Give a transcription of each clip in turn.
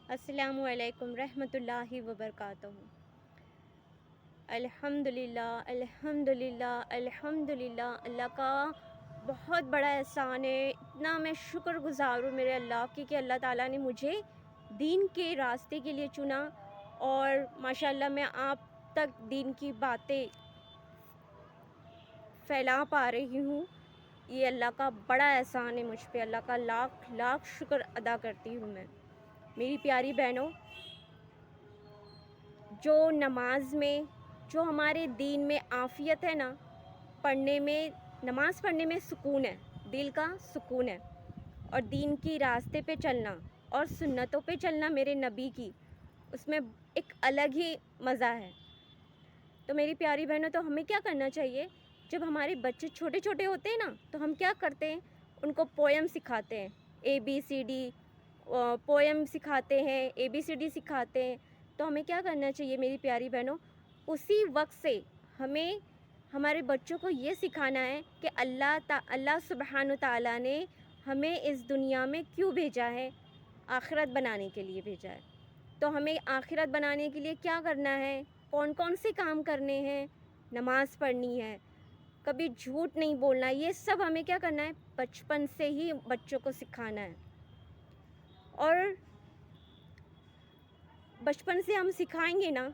السلام علیکم رحمۃ اللہ وبرکاتہ۔ الحمدللہ الحمدللہ الحمدللہ، اللہ کا بہت بڑا احسان ہے۔ اتنا میں شکر گزار ہوں میرے اللہ کی کہ اللہ تعالیٰ نے مجھے دین کے راستے کے لیے چنا، اور ماشاءاللہ میں آپ تک دین کی باتیں پھیلا پا رہی ہوں۔ یہ اللہ کا بڑا احسان ہے مجھ پہ، اللہ کا لاکھ لاکھ شکر ادا کرتی ہوں میں۔ میری پیاری بہنوں، جو نماز میں، جو ہمارے دین میں عافیت ہے نا، پڑھنے میں، نماز پڑھنے میں سکون ہے، دل کا سکون ہے، اور دین کی راستے پہ چلنا اور سنتوں پہ چلنا میرے نبی کی، اس میں ایک الگ ہی مزہ ہے۔ تو میری پیاری بہنوں، تو ہمیں کیا کرنا چاہیے؟ جب ہمارے بچے چھوٹے چھوٹے ہوتے ہیں نا، تو ہم کیا کرتے ہیں؟ ان کو پویم سکھاتے ہیں، ABCD پویم سکھاتے ہیں، ABCD سکھاتے ہیں۔ تو ہمیں کیا کرنا چاہیے میری پیاری بہنوں؟ اسی وقت سے ہمیں ہمارے بچوں کو یہ سکھانا ہے کہ اللہ سبحانہ تعالیٰ نے ہمیں اس دنیا میں کیوں بھیجا ہے؟ آخرت بنانے کے لیے بھیجا ہے۔ تو ہمیں آخرت بنانے کے لیے کیا کرنا ہے؟ کون کون سے کام کرنے ہیں؟ نماز پڑھنی ہے، کبھی جھوٹ نہیں بولنا، یہ سب ہمیں کیا کرنا ہے؟ بچپن سے ہی بچوں کو سکھانا ہے۔ اور بچپن سے ہم سکھائیں گے نا،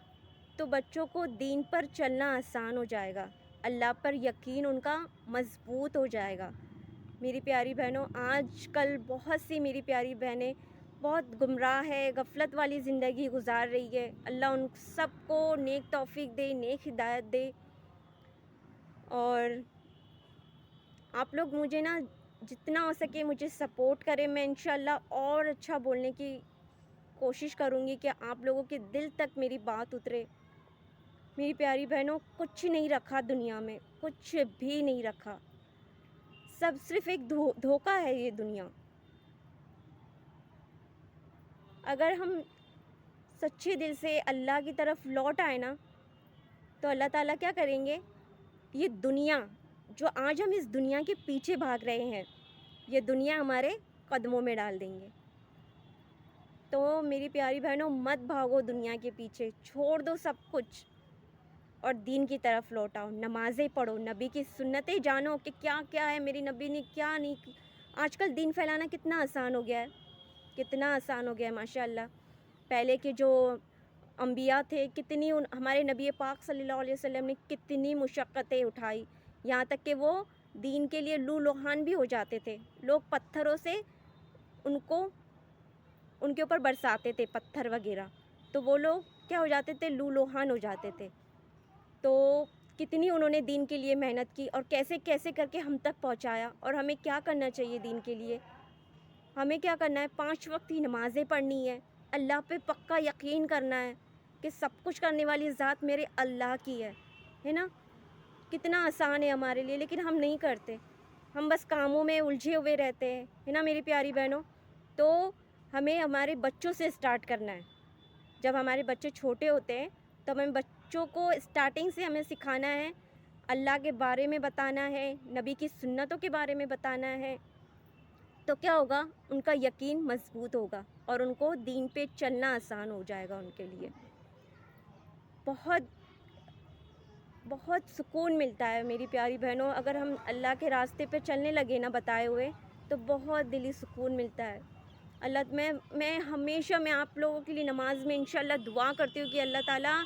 تو بچوں کو دین پر چلنا آسان ہو جائے گا، اللہ پر یقین ان کا مضبوط ہو جائے گا۔ میری پیاری بہنوں، آج کل بہت سی میری پیاری بہنیں بہت گمراہ ہے، غفلت والی زندگی گزار رہی ہے۔ اللہ ان سب کو نیک توفیق دے، نیک ہدایت دے۔ اور آپ لوگ مجھے نا جتنا ہو سکے مجھے سپورٹ کریں، میں انشاءاللہ اور اچھا بولنے کی کوشش کروں گی کہ آپ لوگوں کے دل تک میری بات اترے۔ میری پیاری بہنوں، کچھ نہیں رکھا دنیا میں، کچھ بھی نہیں رکھا، سب صرف ایک دھوکہ ہے یہ دنیا۔ اگر ہم سچے دل سے اللہ کی طرف لوٹ آئے نا، تو اللہ تعالیٰ کیا کریں گے؟ یہ دنیا جو آج ہم اس دنیا کے پیچھے بھاگ رہے ہیں، یہ دنیا ہمارے قدموں میں ڈال دیں گے۔ تو میری پیاری بہنوں، مت بھاگو دنیا کے پیچھے، چھوڑ دو سب کچھ اور دین کی طرف لوٹ آؤ، نمازیں پڑھو، نبی کی سنتیں جانو کہ کیا کیا ہے، میری نبی نے کیا نہیں۔ آج کل دین پھیلانا کتنا آسان ہو گیا ہے، کتنا آسان ہو گیا ہے ماشاءاللہ۔ پہلے کے جو انبیاء تھے، کتنی ہمارے نبی پاک صلی اللہ علیہ وسلم نے کتنی مشقتیں اٹھائی، یہاں تک کہ وہ دین کے لیے لو لوہان بھی ہو جاتے تھے۔ لوگ پتھروں سے ان کے اوپر برساتے تھے پتھر وغیرہ، تو وہ لوگ کیا ہو جاتے تھے؟ لو لوہان ہو جاتے تھے۔ تو کتنی انہوں نے دین کے لیے محنت کی، اور کیسے کیسے کر کے ہم تک پہنچایا۔ اور ہمیں کیا کرنا چاہیے دین کے لیے؟ ہمیں کیا کرنا ہے؟ 5 وقت کی نمازیں پڑھنی ہے، اللہ پہ پکا یقین کرنا ہے کہ سب کچھ کرنے والی ذات میرے اللہ کی ہے نا۔ کتنا آسان ہے ہمارے لیے، لیکن ہم نہیں کرتے، ہم بس کاموں میں الجھے ہوئے رہتے ہیں، ہے نا میری پیاری بہنوں۔ تو ہمیں ہمارے بچوں سے اسٹارٹ کرنا ہے۔ جب ہمارے بچے چھوٹے ہوتے ہیں تو ہمیں بچوں کو اسٹارٹنگ سے ہمیں سکھانا ہے، اللہ کے بارے میں بتانا ہے، نبی کی سنتوں کے بارے میں بتانا ہے۔ تو کیا ہوگا؟ ان کا یقین مضبوط ہوگا اور ان کو دین پہ چلنا آسان ہو جائے گا ان کے لیے۔ بہت بہت سکون ملتا ہے میری پیاری بہنوں، اگر ہم اللہ کے راستے پہ چلنے لگے نا بتائے ہوئے، تو بہت دلی سکون ملتا ہے۔ میں ہمیشہ آپ لوگوں کے لیے نماز میں انشاءاللہ دعا کرتی ہوں کہ اللہ تعالیٰ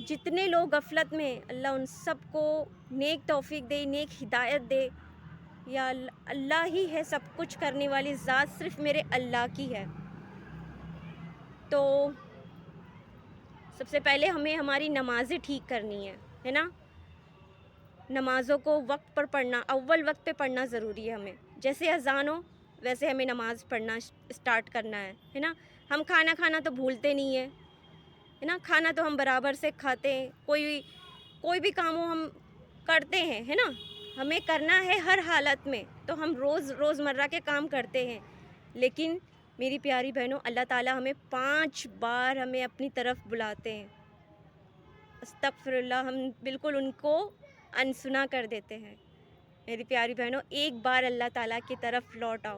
جتنے لوگ غفلت میں ہیں، اللہ ان سب کو نیک توفیق دے، نیک ہدایت دے۔ یا اللہ ہی ہے سب کچھ کرنے والی ذات، صرف میرے اللہ کی ہے۔ تو سب سے پہلے ہمیں ہماری نمازیں ٹھیک کرنی ہے نا۔ نمازوں کو وقت پر پڑھنا، اول وقت پہ پڑھنا ضروری ہے ہمیں، جیسے اذان ہو ویسے ہمیں نماز پڑھنا اسٹارٹ کرنا ہے نا۔ ہم کھانا تو بھولتے نہیں ہیں، ہے نا، کھانا تو ہم برابر سے کھاتے ہیں، کوئی بھی کام ہو ہم کرتے ہیں، ہے نا، ہمیں کرنا ہے ہر حالت میں۔ تو ہم روزمرہ کے کام کرتے ہیں، لیکن میری پیاری بہنوں، اللہ تعالیٰ ہمیں 5 بار ہمیں اپنی طرف بلاتے ہیں، استغفر اللہ، ہم بالکل ان کو انسنا کر دیتے ہیں۔ میری پیاری بہنوں، ایک بار اللہ تعالیٰ کی طرف لوٹ آؤ،